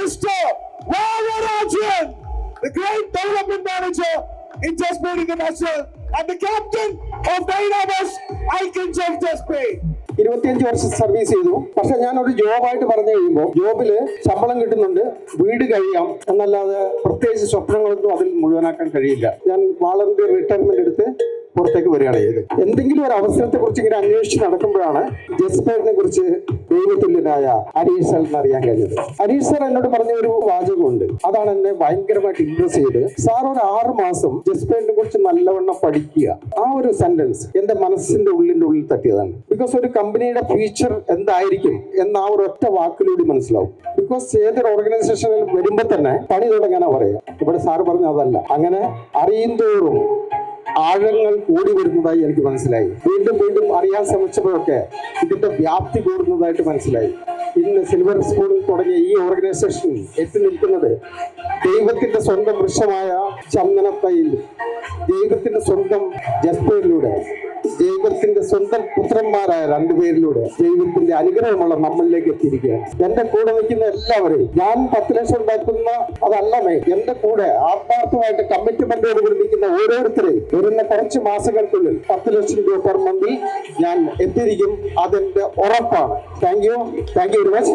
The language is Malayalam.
Mr. Vavarajan, the great development manager in Jasper International and the captain of Dynamis Icons of Jasper. 25 വർഷം സർവീസ് ചെയ്തു. പക്ഷെ ഞാനൊരു ജോബായിട്ട് പറഞ്ഞു കഴിയുമ്പോൾ ജോബില് ശമ്പളം കിട്ടുന്നുണ്ട്, വീട് കഴിയാം എന്നല്ലാതെ പ്രത്യേകിച്ച് സ്വപ്നങ്ങളൊന്നും അതിൽ മുഴുവനാക്കാൻ കഴിയില്ല. ഞാൻ വാളണ്ടിയർ റിട്ടയർമെന്റ് എടുത്ത് പുറത്തേക്ക് വരികയാണ് ചെയ്തത്. എന്തെങ്കിലും ഒരു അവസരത്തെ കുറിച്ച് ഇങ്ങനെ അന്വേഷിച്ച് നടക്കുമ്പോഴാണ് ജസ്പേറിനെ കുറിച്ച് ദൈവതുല്യനായ അരീഷ് സാറിന് അറിയാൻ കഴിഞ്ഞത്. അരീഷ് സാർ എന്നോട് പറഞ്ഞ ഒരു വാചകമുണ്ട്, അതാണ് എന്നെ ഭയങ്കരമായിട്ട് ഇംപ്രസ് ചെയ്ത്. സാർ ഒരു 6 മാസം ജസ്പേറിനെ കുറിച്ച് നല്ലവണ്ണം പഠിക്കുക. ആ ഒരു സെന്റൻസ് എന്റെ മനസ്സിന്റെ ഉള്ളിൽ തട്ടിയതാണ്. ബിക്കോസ് ഒരു കമ്പനിയുടെ ഫ്യൂച്ചർ എന്തായിരിക്കും എന്ന ആ ഒരു ഒറ്റ വാക്കിലൂടെ മനസ്സിലാവും. ബിക്കോസ് ഏതൊരു ഓർഗനൈസേഷനിൽ വരുമ്പോ തന്നെ പണി തുടങ്ങാനാ പറയുക. ഇവിടെ സാറ് പറഞ്ഞ അതല്ല. അങ്ങനെ അറിയുന്തോറും ആഴങ്ങൾ കൂടി വരുന്നതായി എനിക്ക് മനസ്സിലായി. വീണ്ടും അറിയാൻ ശ്രമിച്ചപ്പോഴൊക്കെ ഇതിന്റെ വ്യാപ്തി കൂടുന്നതായിട്ട് മനസ്സിലായി. ഇന്ന് സിൽവർ സ്പൂണിൽ തുടങ്ങിയ ഈ ഓർഗനൈസേഷൻ എത്തി നിൽക്കുന്നത് ദൈവത്തിന്റെ സ്വന്തം വൃക്ഷമായ ചന്ദനത്തൈയിൽ, ദൈവത്തിന്റെ സ്വന്തം ജസ്പേറിലൂടെ, ദൈവത്തിന്റെ സ്വന്തം പുത്രന്മാരായ 2 പേരിലൂടെ ദൈവത്തിന്റെ അനുഗ്രഹമുള്ള നമ്മളിലേക്ക് എത്തിയിരിക്കുകയാണ്. എന്റെ കൂടെ നിൽക്കുന്ന എല്ലാവരെയും, ഞാൻ 10 ലക്ഷം ഉണ്ടാക്കുന്ന അതല്ലമേ, എന്റെ കൂടെ ആത്മാർത്ഥമായിട്ട് കമ്മിറ്റ്മെന്റോട് കൂടി നിൽക്കുന്ന ഓരോരുത്തരെയും വരുന്ന കുറച്ച് മാസങ്ങൾക്കുള്ളിൽ 10 ലക്ഷം രൂപ പെർ മന്തിൽ ഞാൻ എത്തിയിരിക്കും. അതെന്റെ ഉറപ്പാണ്. Thank you very much.